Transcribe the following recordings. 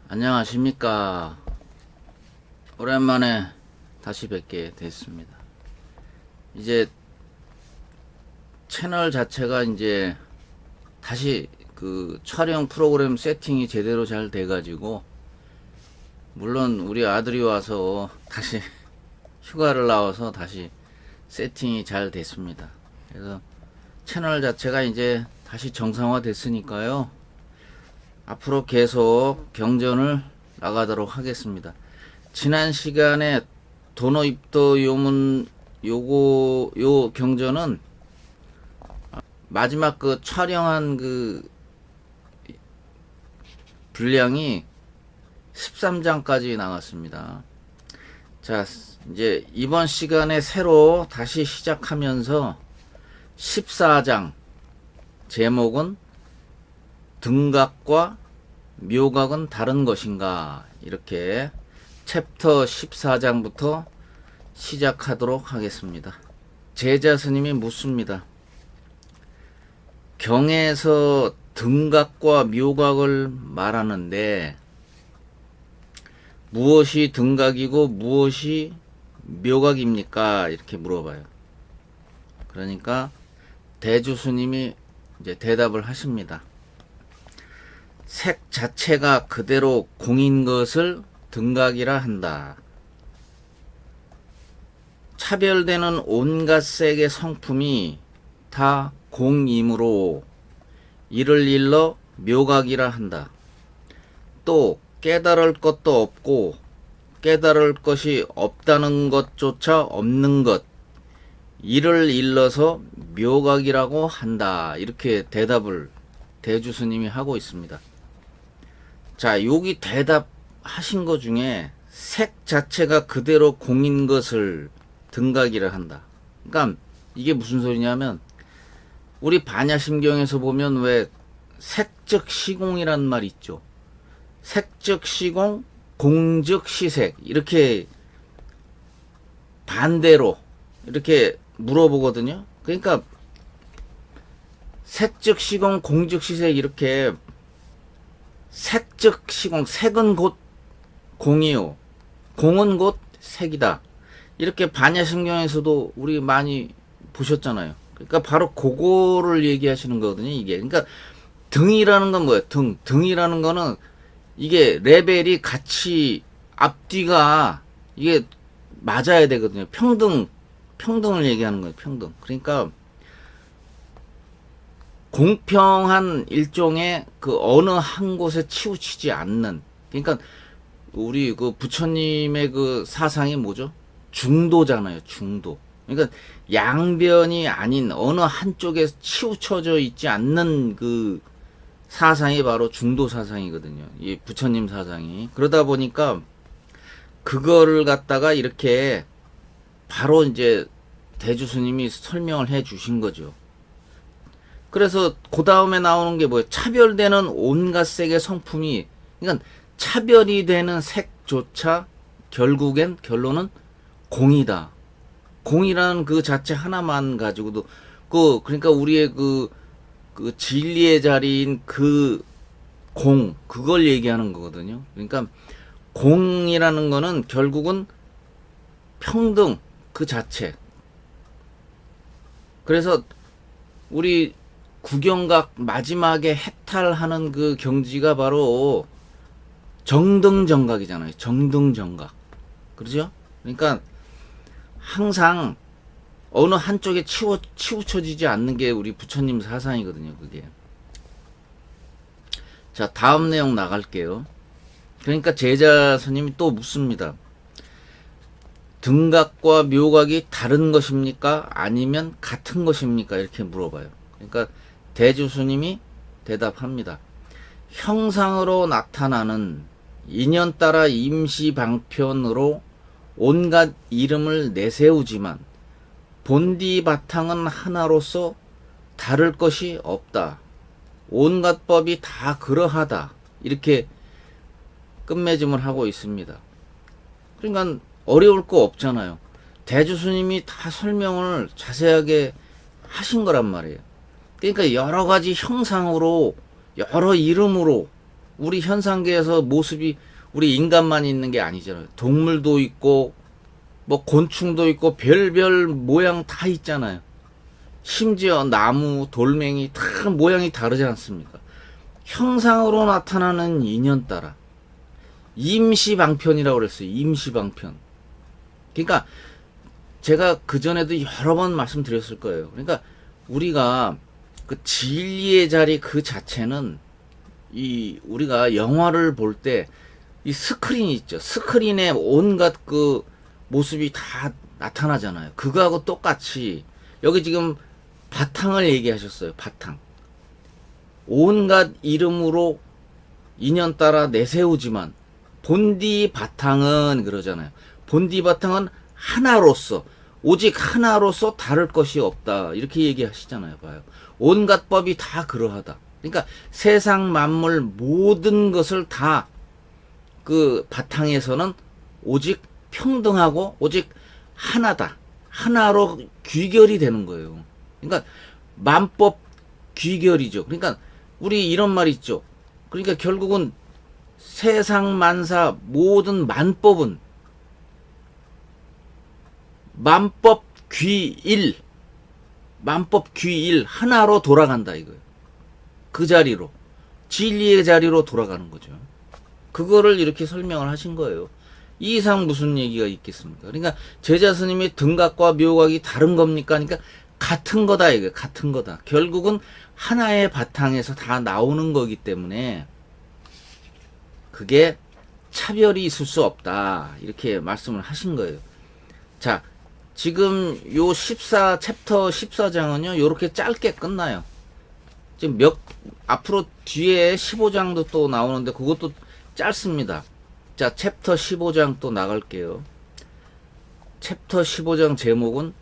안녕하십니까. 오랜만에 다시 뵙게 됐습니다. 이제 채널 자체가 이제 다시 그 촬영 프로그램 세팅이 제대로 잘 돼가지고, 물론 우리 아들이 와서 다시 휴가를 나와서 다시 세팅이 잘 됐습니다. 그래서 채널 자체가 이제 다시 정상화 됐으니까요. 앞으로 계속 경전을 나가도록 하겠습니다. 지난 시간에 도노입도 요문 요 경전은 마지막 그 촬영한 그 분량이 13장까지 나갔습니다. 자, 이제 이번 시간에 새로 다시 시작하면서 14장 제목은 등각과 묘각은 다른 것인가, 이렇게 챕터 14장부터 시작하도록 하겠습니다. 제자 스님이 묻습니다. 경에서 등각과 묘각을 말하는데 무엇이 등각이고 무엇이 묘각입니까? 이렇게 물어봐요. 그러니까 대주 스님이 이제 대답을 하십니다. 색 자체가 그대로 공인 것을 등각이라 한다. 차별되는 온갖 색의 성품이 다 공이므로 이를 일러 묘각이라 한다. 또 깨달을 것도 없고 깨달을 것이 없다는 것조차 없는 것, 이를 일러서 묘각이라고 한다. 이렇게 대답을 대주 스님이 하고 있습니다. 자, 여기 대답하신 것 중에 색 자체가 그대로 공인 것을 등각이라 한다. 그러니까 이게 무슨 소리냐면, 우리 반야심경에서 보면 왜 색즉 시공이란 말 있죠. 색즉 시공, 공즉 시색, 이렇게 반대로 이렇게 물어보거든요. 그러니까 색즉 시공, 공즉 시색, 이렇게 색즉 시공, 색은 곧 공이요, 공은 곧 색이다. 이렇게 반야심경에서도 우리 많이 보셨잖아요. 그러니까 바로 그거를 얘기하시는 거거든요, 이게. 그러니까 등이라는 건 뭐예요? 등이라는 거는 이게 레벨이 같이 앞뒤가 이게 맞아야 되거든요. 평등을 얘기하는 거예요, 평등. 그러니까 공평한 일종의 그 어느 한 곳에 치우치지 않는, 그러니까 우리 그 부처님의 그 사상이 뭐죠? 중도잖아요, 중도. 그러니까 양변이 아닌 어느 한쪽에 치우쳐져 있지 않는 그 사상이 바로 중도 사상이거든요. 이 부처님 사상이. 그러다 보니까 그거를 갖다가 이렇게 바로 이제 대주 스님이 설명을 해 주신 거죠. 그래서 그 다음에 나오는 게 뭐예요? 차별되는 온갖 색의 성품이, 그러니까 차별이 되는 색조차 결국엔 결론은 공이다. 공이라는 그 자체 하나만 가지고도 그러니까 우리의 그 진리의 자리인 그 공, 그걸 얘기하는 거거든요. 그러니까 공이라는 거는 결국은 평등 그 자체. 그래서 우리 구경각 마지막에 해탈하는 그 경지가 바로 정등정각이잖아요. 정등정각. 그렇죠? 그러니까 항상 어느 한쪽에 치우쳐지지 않는 게 우리 부처님 사상이거든요, 그게. 자, 다음 내용 나갈게요. 그러니까 제자 스님이 또 묻습니다. 등각과 묘각이 다른 것입니까? 아니면 같은 것입니까? 이렇게 물어봐요. 그러니까 대주 스님이 대답합니다. 형상으로 나타나는 인연 따라 임시 방편으로 온갖 이름을 내세우지만 본디 바탕은 하나로서 다를 것이 없다. 온갖 법이 다 그러하다. 이렇게 끝맺음을 하고 있습니다. 그러니까 어려울 거 없잖아요. 대주 스님이 다 설명을 자세하게 하신 거란 말이에요. 그러니까 여러 가지 형상으로, 여러 이름으로 우리 현상계에서 모습이 우리 인간만 있는 게 아니잖아요. 동물도 있고 뭐 곤충도 있고 별별 모양 다 있잖아요. 심지어 나무, 돌멩이 다 모양이 다르지 않습니까? 형상으로 나타나는 인연 따라 임시방편이라고 그랬어요. 임시방편. 그러니까 제가 그전에도 여러 번 말씀드렸을 거예요. 그러니까 우리가 그 진리의 자리 그 자체는 이 우리가 영화를 볼 때 이 스크린이 있죠. 스크린에 온갖 그 모습이 다 나타나잖아요. 그거하고 똑같이 여기 지금 바탕을 얘기하셨어요. 바탕. 온갖 이름으로 인연 따라 내세우지만 본디 바탕은 그러잖아요. 본디 바탕은 하나로서 오직 하나로서 다를 것이 없다. 이렇게 얘기하시잖아요. 봐요. 온갖 법이 다 그러하다. 그러니까 세상 만물 모든 것을 다 그 바탕에서는 오직 평등하고 오직 하나다. 하나로 귀결이 되는 거예요. 그러니까 만법 귀결이죠. 그러니까 우리 이런 말 있죠. 그러니까 결국은 세상 만사 모든 만법은 만법 귀일, 만법 귀일 하나로 돌아간다 이거예요. 그 자리로 진리의 자리로 돌아가는 거죠. 그거를 이렇게 설명을 하신 거예요. 이 이상 무슨 얘기가 있겠습니까? 그러니까 제자 스님의 등각과 묘각이 다른 겁니까? 그러니까 같은 거다 이거 같은 거다. 결국은 하나의 바탕에서 다 나오는 거기 때문에 그게 차별이 있을 수 없다. 이렇게 말씀을 하신 거예요. 자, 지금 요 챕터 14장은요, 요렇게 짧게 끝나요. 지금 앞으로 뒤에 15장도 또 나오는데, 그것도 짧습니다. 자, 챕터 15장 또 나갈게요. 챕터 15장 제목은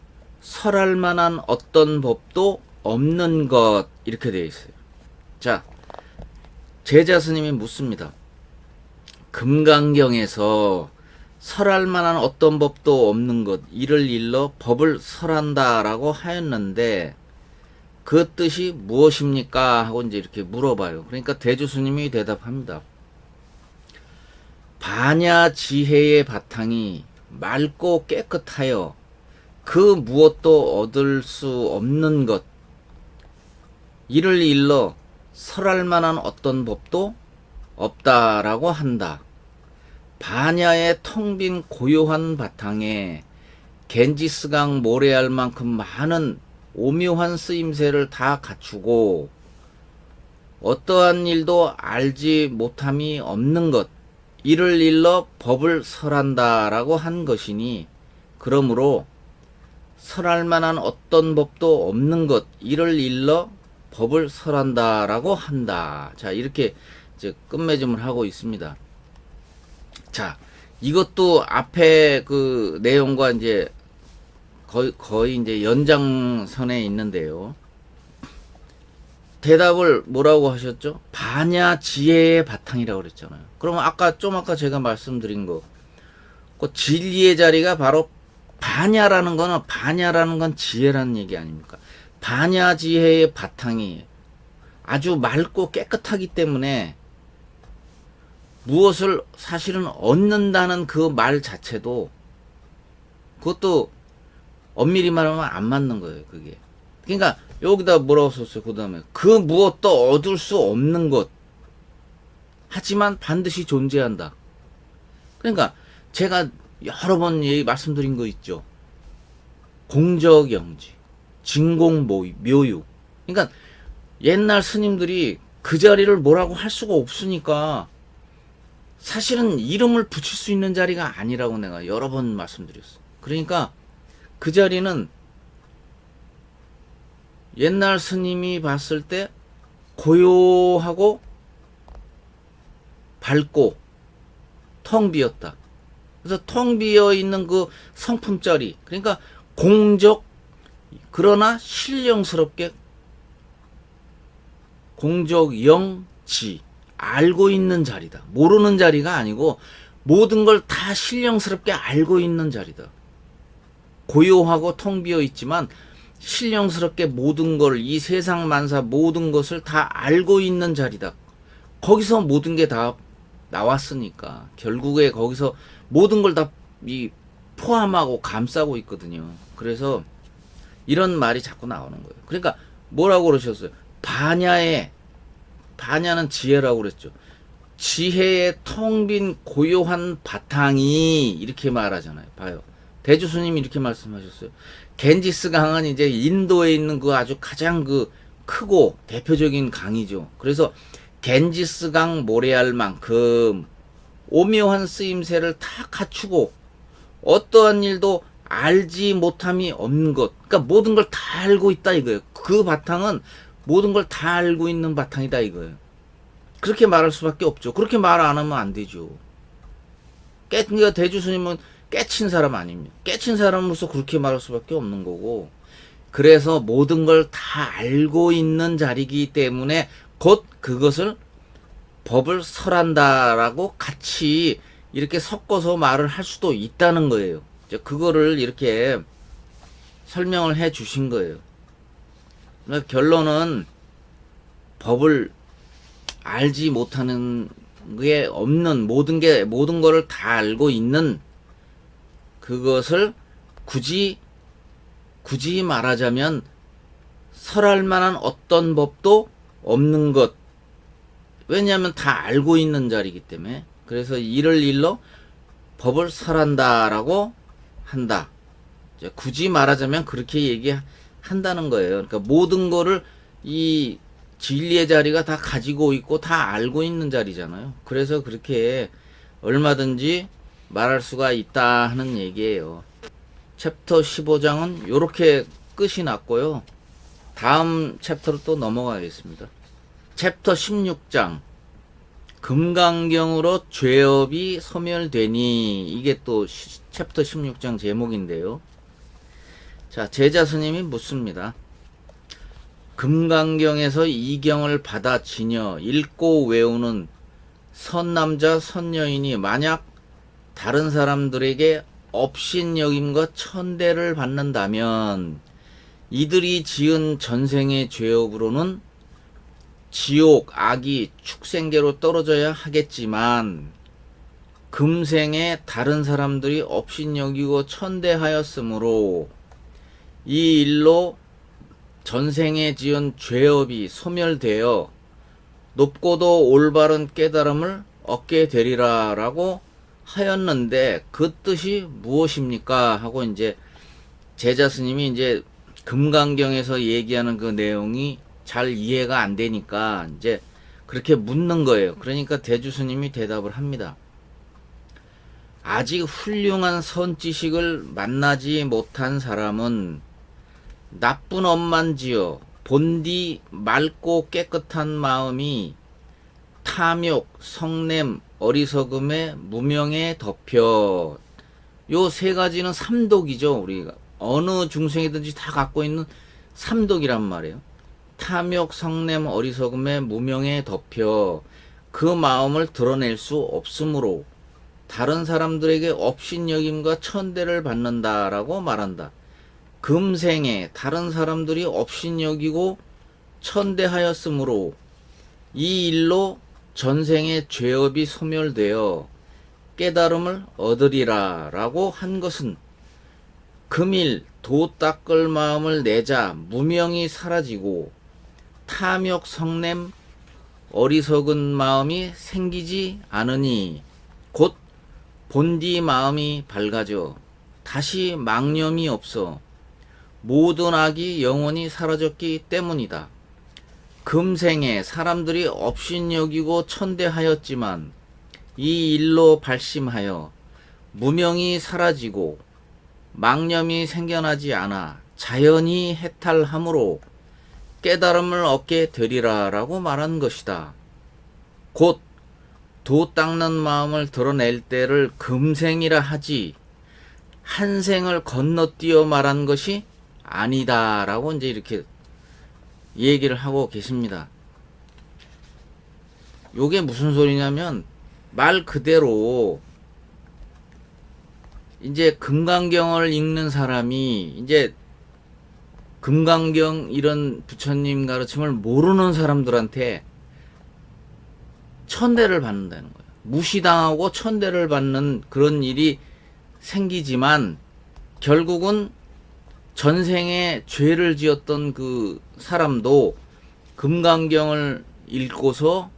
설할 만한 어떤 법도 없는 것, 이렇게 되어 있어요. 자, 제자 스님이 묻습니다. 금강경에서 설할 만한 어떤 법도 없는 것, 이를 일러 법을 설한다라고 하였는데 그 뜻이 무엇입니까? 하고 이제 이렇게 물어봐요. 그러니까 대주 스님이 대답합니다. 반야지혜의 바탕이 맑고 깨끗하여 그 무엇도 얻을 수 없는 것, 이를 일러 설할 만한 어떤 법도 없다라고 한다. 반야의 텅 빈 고요한 바탕에 겐지스강 모래알 만큼 많은 오묘한 쓰임새를 다 갖추고 어떠한 일도 알지 못함이 없는 것, 이를 일러 법을 설한다라고 한 것이니, 그러므로 설할 만한 어떤 법도 없는 것, 이를 일러 법을 설한다라고 한다. 자, 이렇게 이제 끝맺음을 하고 있습니다. 자, 이것도 앞에 그 내용과 이제 거의 이제 연장선에 있는데요. 대답을 뭐라고 하셨죠? 반야지혜의 바탕이라고 그랬잖아요. 그러면 아까 제가 말씀드린 거, 그 진리의 자리가 바로 반야라는 건 지혜라는 얘기 아닙니까? 반야지혜의 바탕이 아주 맑고 깨끗하기 때문에 무엇을 사실은 얻는다는 그 말 자체도 그것도 엄밀히 말하면 안 맞는 거예요, 그게. 그러니까 여기다 뭐라고 썼어요? 그 다음에 그 무엇도 얻을 수 없는 것, 하지만 반드시 존재한다. 그러니까 제가 여러 번 말씀드린 거 있죠. 공적영지, 진공묘유. 그러니까 옛날 스님들이 그 자리를 뭐라고 할 수가 없으니까 사실은 이름을 붙일 수 있는 자리가 아니라고 내가 여러 번 말씀드렸어. 그러니까 그 자리는 옛날 스님이 봤을 때 고요하고 밝고 텅 비었다. 그래서 텅 비어 있는 그 성품 자리, 그러니까 공적 그러나 신령스럽게 공적영지, 알고 있는 자리다. 모르는 자리가 아니고 모든 걸 다 신령스럽게 알고 있는 자리다. 고요하고 텅 비어 있지만 신령스럽게 모든 걸, 이 세상 만사 모든 것을 다 알고 있는 자리다. 거기서 모든 게 다 나왔으니까 결국에 거기서 모든 걸 다 이 포함하고 감싸고 있거든요. 그래서 이런 말이 자꾸 나오는 거예요. 그러니까 뭐라고 그러셨어요? 반야는 지혜라고 그랬죠. 지혜의 텅 빈 고요한 바탕이 이렇게 말하잖아요. 봐요. 대주스님이 이렇게 말씀하셨어요. 겐지스 강은 이제 인도에 있는 그 아주 가장 그 크고 대표적인 강이죠. 그래서 겐지스 강 모래알만큼 오묘한 쓰임새를 다 갖추고 어떠한 일도 알지 못함이 없는 것. 그러니까 모든 걸 다 알고 있다 이거예요. 그 바탕은 모든 걸 다 알고 있는 바탕이다 이거예요. 그렇게 말할 수밖에 없죠. 그렇게 말 안 하면 안 되죠. 그러니까 대주스님은 깨친 사람 아닙니까? 깨친 사람으로서 그렇게 말할 수밖에 없는 거고, 그래서 모든 걸 다 알고 있는 자리이기 때문에 곧 그것을 법을 설한다라고 같이 이렇게 섞어서 말을 할 수도 있다는 거예요. 이제 그거를 이렇게 설명을 해 주신 거예요. 그러니까 결론은 법을 알지 못하는 게 없는 모든 거를 다 알고 있는 그것을 굳이 말하자면 설할 만한 어떤 법도 없는 것. 왜냐하면 다 알고 있는 자리이기 때문에. 그래서 이를 일러 법을 설한다라고 한다. 이제 굳이 말하자면 그렇게 얘기한다는 거예요. 그러니까 모든 거를 이 진리의 자리가 다 가지고 있고 다 알고 있는 자리잖아요. 그래서 그렇게 얼마든지 말할 수가 있다 하는 얘기예요. 챕터 15장은 이렇게 끝이 났고요. 다음 챕터로 또 넘어가겠습니다. 챕터 16장 금강경으로 죄업이 소멸되니, 이게 또 챕터 16장 제목인데요. 자, 제자 스님이 묻습니다. 금강경에서 이 경을 받아 지녀 읽고 외우는 선남자 선여인이 만약 다른 사람들에게 업신여김과 천대를 받는다면 이들이 지은 전생의 죄업으로는 지옥, 악이, 축생계로 떨어져야 하겠지만 금생에 다른 사람들이 업신여기고 천대하였으므로 이 일로 전생에 지은 죄업이 소멸되어 높고도 올바른 깨달음을 얻게 되리라 라고 하였는데 그 뜻이 무엇입니까? 하고 이제 제자 스님이 이제 금강경에서 얘기하는 그 내용이 잘 이해가 안 되니까 이제 그렇게 묻는 거예요. 그러니까 대주 스님이 대답을 합니다. 아직 훌륭한 선지식을 만나지 못한 사람은 나쁜 업만 지어 본디 맑고 깨끗한 마음이 탐욕, 성냄, 어리석음에 무명에 덮여. 요 세 가지는 삼독이죠. 우리가 어느 중생이든지 다 갖고 있는 삼독이란 말이에요. 탐욕, 성냄, 어리석음에 무명에 덮여 그 마음을 드러낼 수 없으므로 다른 사람들에게 업신여김과 천대를 받는다라고 말한다. 금생에 다른 사람들이 업신여기고 천대하였으므로 이 일로 전생의 죄업이 소멸되어 깨달음을 얻으리라 라고 한 것은 금일 도 닦을 마음을 내자 무명이 사라지고 탐욕 성냄 어리석은 마음이 생기지 않으니 곧 본디 마음이 밝아져 다시 망념이 없어 모든 악이 영원히 사라졌기 때문이다. 금생에 사람들이 업신여기고 천대하였지만 이 일로 발심하여 무명이 사라지고 망념이 생겨나지 않아 자연히 해탈함으로 깨달음을 얻게 되리라 라고 말한 것이다. 곧 도 닦는 마음을 드러낼 때를 금생이라 하지 한 생을 건너뛰어 말한 것이 아니다 라고 이제 이렇게 얘기를 하고 계십니다. 요게 무슨 소리냐면 말 그대로 이제 금강경을 읽는 사람이 이제 금강경 이런 부처님 가르침을 모르는 사람들한테 천대를 받는다는 거예요. 무시당하고 천대를 받는 그런 일이 생기지만 결국은 전생에 죄를 지었던 그 사람도 금강경을 읽고서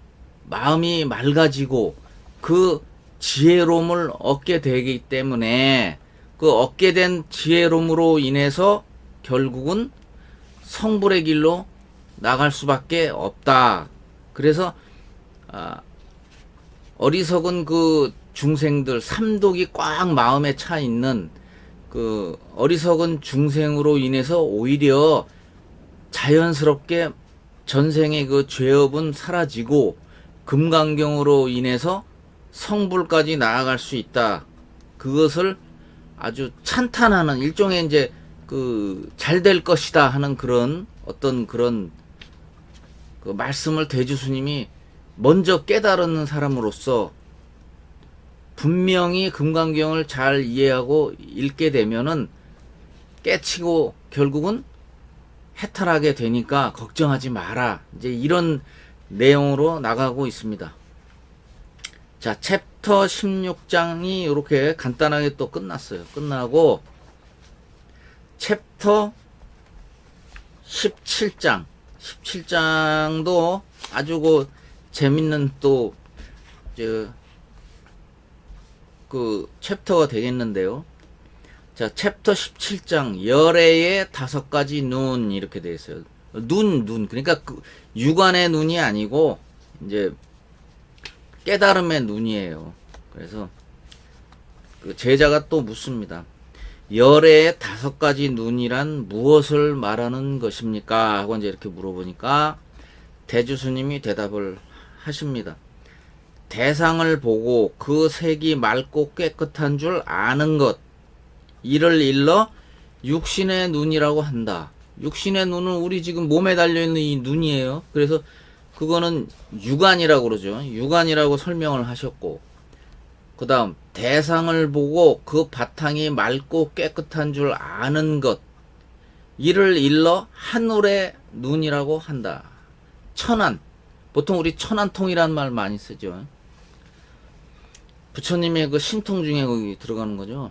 마음이 맑아지고 그 지혜로움을 얻게 되기 때문에 그 얻게 된 지혜로움으로 인해서 결국은 성불의 길로 나갈 수밖에 없다. 그래서 어리석은 그 중생들, 삼독이 꽉 마음에 차 있는 그 어리석은 중생으로 인해서 오히려 자연스럽게 전생의 그 죄업은 사라지고 금강경으로 인해서 성불까지 나아갈 수 있다. 그것을 아주 찬탄하는 일종의 이제 그 잘 될 것이다 하는 그런 어떤 그런 그 말씀을 대주스님이 먼저 깨달은 사람으로서 분명히 금강경을 잘 이해하고 읽게 되면은 깨치고 결국은 해탈하게 되니까 걱정하지 마라. 이제 이런 내용으로 나가고 있습니다. 자, 챕터 16장이 이렇게 간단하게 또 끝났어요. 끝나고 챕터 17장. 17장도 아주 그 재밌는 또 그 챕터가 되겠는데요. 자, 챕터 17장 열애의 5가지 눈 이렇게 되어 있어요. 눈 그러니까 그 육안의 눈이 아니고 이제 깨달음의 눈이에요. 그래서 그 제자가 또 묻습니다. 열애의 5가지 눈이란 무엇을 말하는 것입니까? 하고 이제 이렇게 물어보니까 대주스님이 대답을 하십니다. 대상을 보고 그 색이 맑고 깨끗한 줄 아는 것, 이를 일러 육신의 눈이라고 한다. 육신의 눈은 우리 지금 몸에 달려있는 이 눈이에요. 그래서 그거는 육안이라고 그러죠. 육안이라고 설명을 하셨고, 그 다음 대상을 보고 그 바탕이 맑고 깨끗한 줄 아는 것, 이를 일러 하늘의 눈이라고 한다. 천안, 보통 우리 천안통이라는 말 많이 쓰죠. 부처님의 그 신통 중에 거기 들어가는 거죠.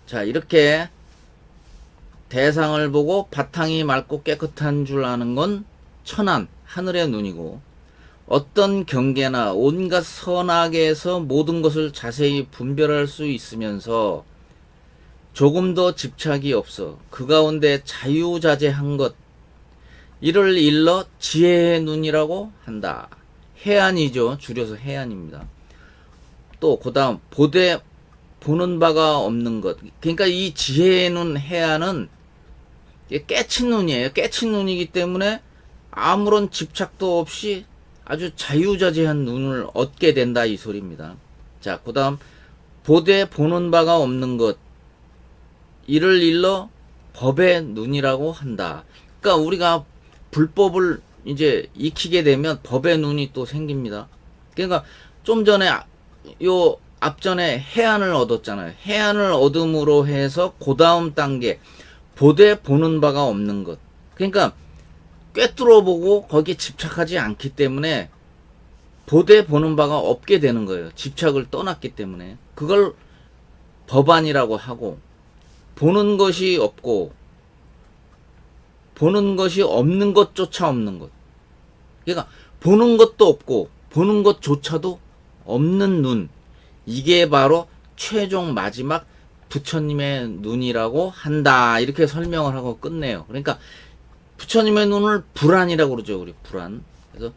자, 이렇게 대상을 보고 바탕이 맑고 깨끗한 줄 아는 건 천안, 하늘의 눈이고, 어떤 경계나 온갖 선악에서 모든 것을 자세히 분별할 수 있으면서 조금 더 집착이 없어 그 가운데 자유자재한 것, 이를 일러 지혜의 눈이라고 한다. 해안이죠. 줄여서 해안입니다. 또 그 다음 보되 보는 바가 없는 것. 그러니까 이 지혜의 눈, 해안은 깨친 눈이에요. 깨친 눈이기 때문에 아무런 집착도 없이 아주 자유자재한 눈을 얻게 된다, 이 소리입니다. 자, 그 다음 보되 보는 바가 없는 것, 이를 일러 법의 눈이라고 한다. 그러니까 우리가 불법을 이제 익히게 되면 법의 눈이 또 생깁니다. 그러니까 좀 전에 요 앞전에 해안을 얻었잖아요. 해안을 얻음으로 해서 그 다음 단계 보되 보는 바가 없는 것. 그러니까 꿰뚫어 보고 거기에 집착하지 않기 때문에 보되 보는 바가 없게 되는 거예요. 집착을 떠났기 때문에. 그걸 법안이라고 하고, 보는 것이 없고 보는 것이 없는 것조차 없는 것. 그러니까 보는 것도 없고 보는 것조차도 없는 눈. 이게 바로 최종 마지막 부처님의 눈이라고 한다. 이렇게 설명을 하고 끝내요. 그러니까 부처님의 눈을 불안이라고 그러죠. 우리 불안. 그래서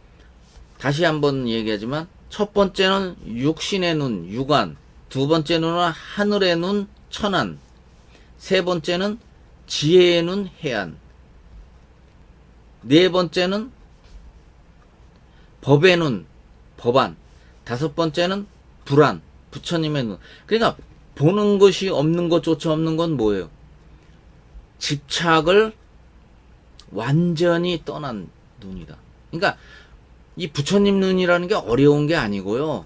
다시 한번 얘기하지만 첫 번째는 육신의 눈, 육안. 두 번째 눈은 하늘의 눈, 천안. 세 번째는 지혜의 눈, 해안. 네 번째는 법의 눈, 법안. 다섯 번째는 불안, 부처님의 눈. 그러니까 보는 것이 없는 것조차 없는 건 뭐예요? 집착을 완전히 떠난 눈이다. 그러니까 이 부처님 눈이라는 게 어려운 게 아니고요.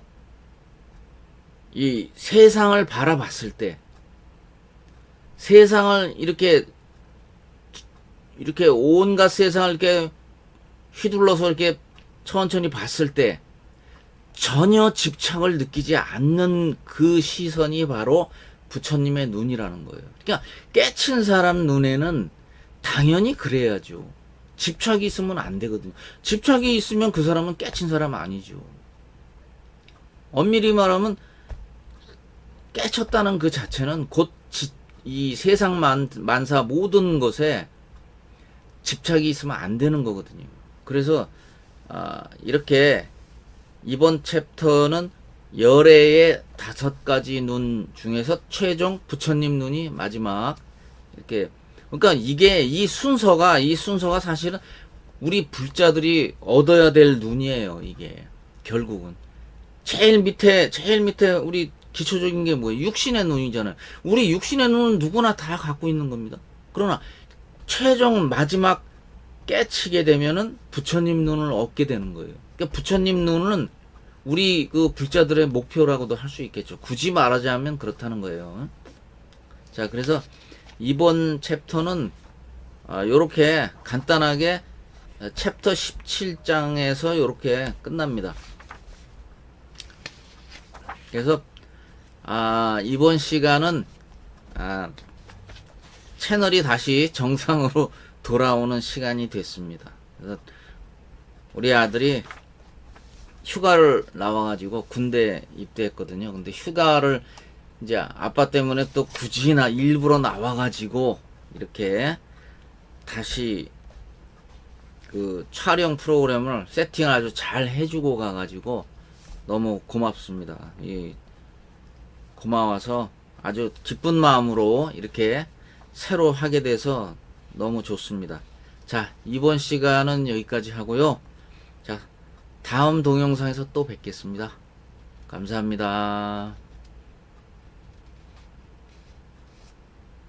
이 세상을 바라봤을 때, 세상을 이렇게 온갖 세상을 이렇게 휘둘러서 이렇게 천천히 봤을 때 전혀 집착을 느끼지 않는 그 시선이 바로 부처님의 눈이라는 거예요. 그러니까 깨친 사람 눈에는 당연히 그래야죠. 집착이 있으면 안 되거든요. 집착이 있으면 그 사람은 깨친 사람 아니죠. 엄밀히 말하면 깨쳤다는 그 자체는 곧 이 세상 만사 모든 것에 집착이 있으면 안 되는 거거든요. 그래서 이렇게 이번 챕터는 열애의 5가지 눈 중에서 최종 부처님 눈이 마지막 이렇게, 그러니까 이게 이 순서가 사실은 우리 불자들이 얻어야 될 눈이에요. 이게 결국은 제일 밑에 우리 기초적인 게 뭐예요? 육신의 눈이잖아요. 우리 육신의 눈은 누구나 다 갖고 있는 겁니다. 그러나 최종 마지막 깨치게 되면은 부처님 눈을 얻게 되는 거예요. 그러니까 부처님 눈은 우리 그 불자들의 목표라고도 할 수 있겠죠. 굳이 말하자면 그렇다는 거예요. 자, 그래서 이번 챕터는 요렇게 간단하게 챕터 17장에서 요렇게 끝납니다. 그래서 이번 시간은 채널이 다시 정상으로 돌아오는 시간이 됐습니다. 그래서 우리 아들이 휴가를 나와가지고 군대 입대했거든요. 근데 휴가를 이제 아빠 때문에 또 굳이 일부러 나와가지고 이렇게 다시 그 촬영 프로그램을 세팅을 아주 잘 해주고 가가지고 너무 고맙습니다. 고마워서 아주 기쁜 마음으로 이렇게 새로 하게 돼서 너무 좋습니다. 자, 이번 시간은 여기까지 하고요. 자, 다음 동영상에서 또 뵙겠습니다. 감사합니다.